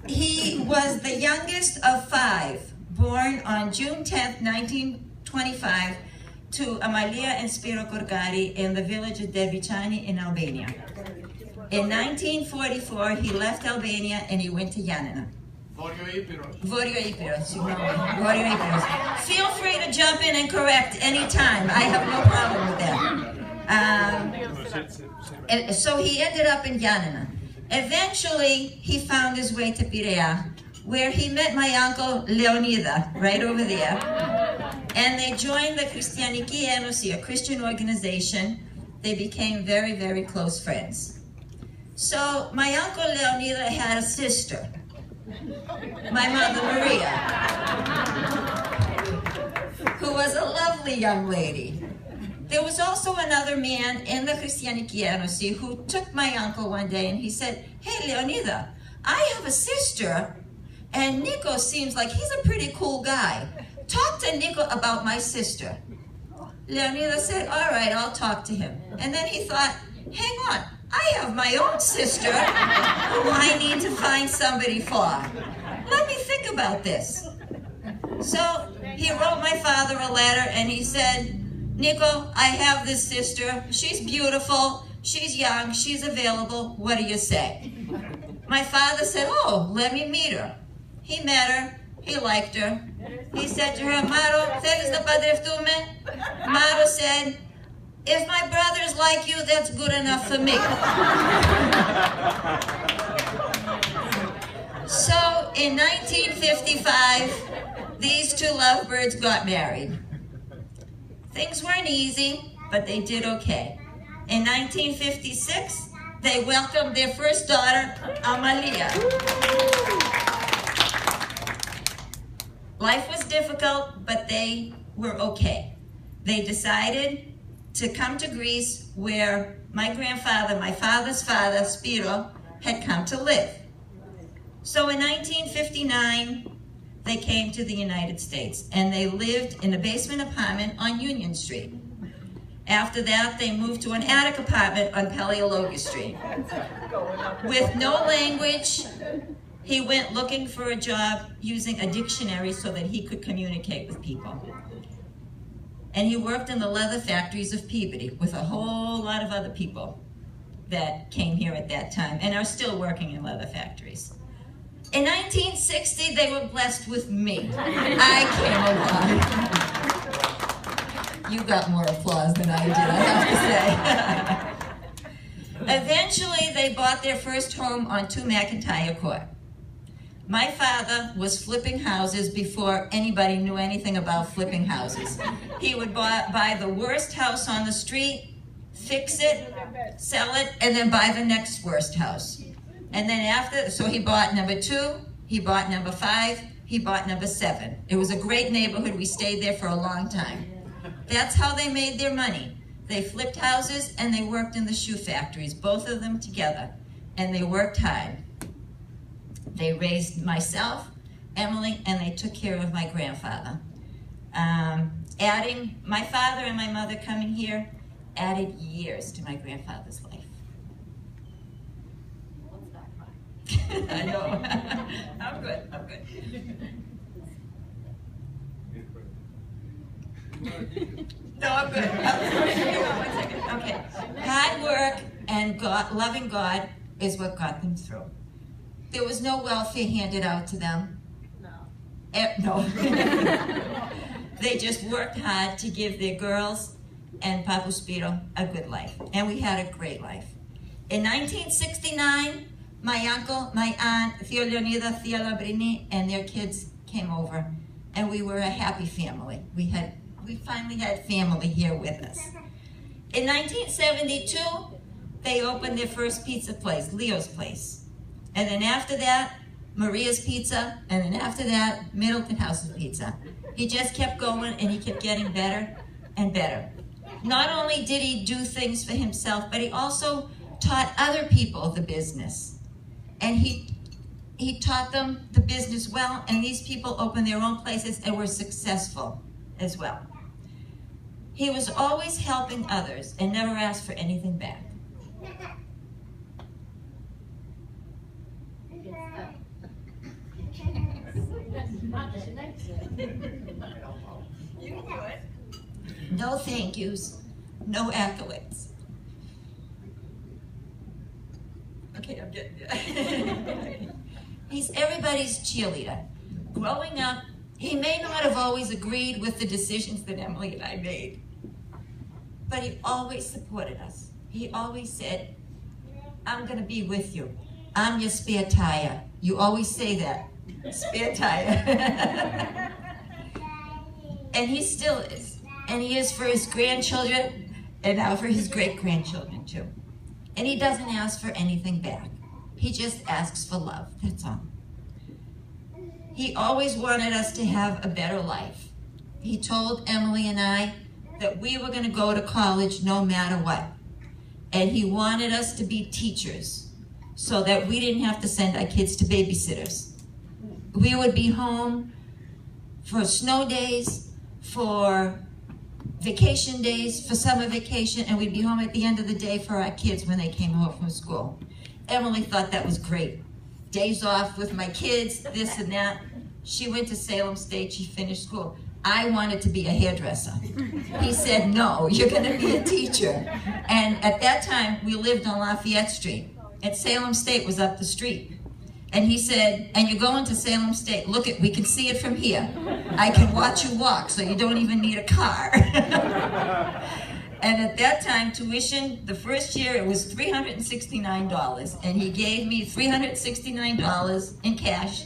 He was the youngest of 5, born on June 10th, 1925, to Amalia and Spiro Corgari in the village of Devicani in Albania. In 1944, he left Albania and he went to Yanina. Vorio Ipiros. Feel free to jump in and correct anytime. I have no problem with that. And so he ended up in Yanina. Eventually, he found his way to Pirea, where he met my uncle Leonida, right over there. And they joined the Cristianiki Enosi, a Christian organization. They became very, very close friends. So my uncle Leonida had a sister, my mother Maria, who was a lovely young lady. There was also another man in the Cristianiki Enosi who took my uncle one day and he said, "Hey Leonida, I have a sister and Nico seems like he's a pretty cool guy. Talk to Nico about my sister." Leonida said, "All right, I'll talk to him." And then he thought, hang on, I have my own sister who I need to find somebody for. Let me think about this. So he wrote my father a letter and he said, "Nico, I have this sister. She's beautiful, she's young, she's available. What do you say?" My father said, "Oh, let me meet her." He met her, he liked her. He said to her, "Maro, feliz na Padre Ftume?" Maro said, "If my brothers like you, that's good enough for me." So in 1955, these two lovebirds got married. Things weren't easy, but they did okay. In 1956, they welcomed their first daughter, Amalia. Life was difficult, but they were okay. They decided to come to Greece, where my grandfather, my father's father, Spiro, had come to live. So in 1959, they came to the United States, and they lived in a basement apartment on Union Street. After that, they moved to an attic apartment on Paleologus Street. With no language, he went looking for a job using a dictionary so that he could communicate with people. And he worked in the leather factories of Peabody with a whole lot of other people that came here at that time and are still working in leather factories. In 1960, they were blessed with me. I came along. You got more applause than I did, I have to say. Eventually, they bought their first home on 2 McIntyre Court. My father was flipping houses before anybody knew anything about flipping houses. He would buy the worst house on the street, fix it, sell it, and then buy the next worst house. And then after, so he bought number 2, he bought number 5, he bought number 7. It was a great neighborhood. We stayed there for a long time. That's how they made their money. They flipped houses and they worked in the shoe factories, both of them together, and they worked hard. They raised myself, Emily, and they took care of my grandfather. Adding my father and my mother coming here added years to my grandfather's life. I know. I'm good. No, I'm good. One second. Okay. Hard work and loving God is what got them through. There was no welfare handed out to them. No. They just worked hard to give their girls and Pappou Spiro a good life. And we had a great life. In 1969, my uncle, my aunt, Thea Leonida, Thea Labrini, and their kids came over. And we were a happy family. We finally had family here with us. In 1972, they opened their first pizza place, Leo's Place. And then after that, Maria's Pizza, and then after that, Middleton House's Pizza. He just kept going and he kept getting better and better. Not only did he do things for himself, but he also taught other people the business. And he taught them the business well, and these people opened their own places and were successful as well. He was always helping others and never asked for anything back. You can do it. No thank yous, no accolades. Okay, I'm getting it. He's everybody's cheerleader. Growing up, he may not have always agreed with the decisions that Emily and I made, but he always supported us. He always said, I'm going to be with you. I'm your spare tire. You always say that, spare tire. And he still is. And he is for his grandchildren, and now for his great-grandchildren too. And he doesn't ask for anything back. He just asks for love, that's all. He always wanted us to have a better life. He told Emily and I that we were going to go to college no matter what. And he wanted us to be teachers so that we didn't have to send our kids to babysitters. We would be home for snow days, for vacation days, for summer vacation, and we'd be home at the end of the day for our kids when they came home from school. Emily thought that was great. Days off with my kids, this and that. She went to Salem State, she finished school. I wanted to be a hairdresser. He said, no, you're gonna be a teacher. And at that time, we lived on Lafayette Street, and Salem State was up the street. And he said, and you're going to Salem State, look we can see it from here. I can watch you walk, so you don't even need a car. And at that time, tuition, the first year, it was $369. And he gave me $369 in cash.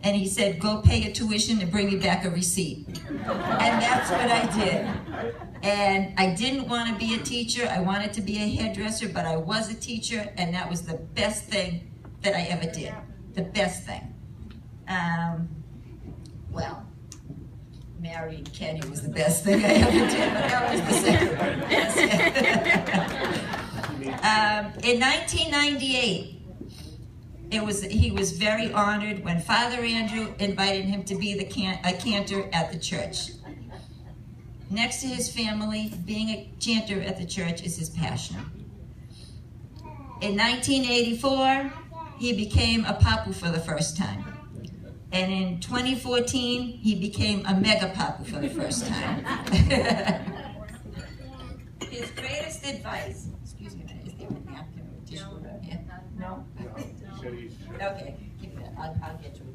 And he said, go pay your tuition and bring me back a receipt. And that's what I did. And I didn't want to be a teacher. I wanted to be a hairdresser, but I was a teacher, and that was the best thing that I ever did. The best thing. Well, marrying Kenny was the best thing I ever did, but that was the second one. Yes. In 1998, he was very honored when Father Andrew invited him to be a cantor at the church. Next to his family, being a chanter at the church is his passion. In 1984, he became a Pappou for the first time. And in 2014, he became a mega Pappou for the first time. His greatest advice, excuse me, is there a napkin or a tissue around here? No? Okay, keep that. I'll get you.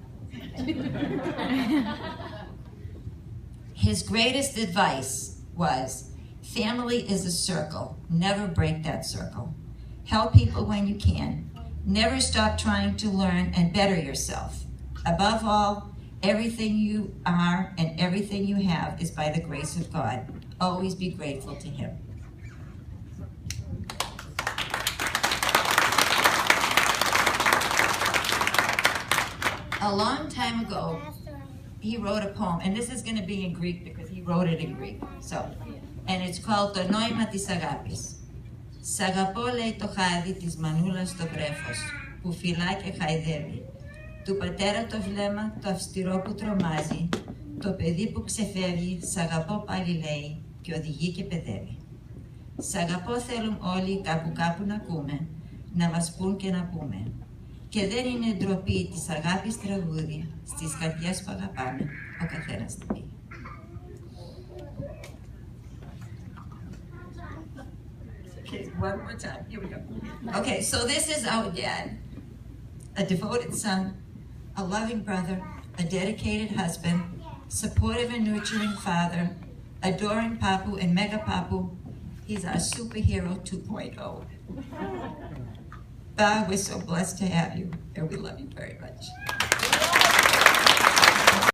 His greatest advice was, family is a circle. Never break that circle. Help people when you can. Never stop trying to learn and better yourself. Above all, everything you are and everything you have is by the grace of God. Always be grateful to Him. A long time ago, he wrote a poem, and this is going to be in Greek because he wrote it in Greek. And it's called "Το νόημα της αγάπης." Σ' αγαπώ, λέει το χάδι της μανούλας στο βρέφος, που φυλά και χαϊδεύει. Του πατέρα το βλέμμα, το αυστηρό που τρομάζει, το παιδί που ξεφεύγει, σ' αγαπώ πάλι λέει, και οδηγεί και παιδεύει. Σ' αγαπώ θέλουν όλοι κάπου να ακούμε, να μας πούν και να πούμε. Και δεν είναι ντροπή της αγάπης τραγούδι, στις καρδιές που αγαπάμε, ο καθένας την πει. Okay, one more time. Here we go. Okay, so this is our dad, a devoted son, a loving brother, a dedicated husband, supportive and nurturing father, adoring Pappou and mega Pappou. He's our superhero 2.0. We're so blessed to have you, and we love you very much.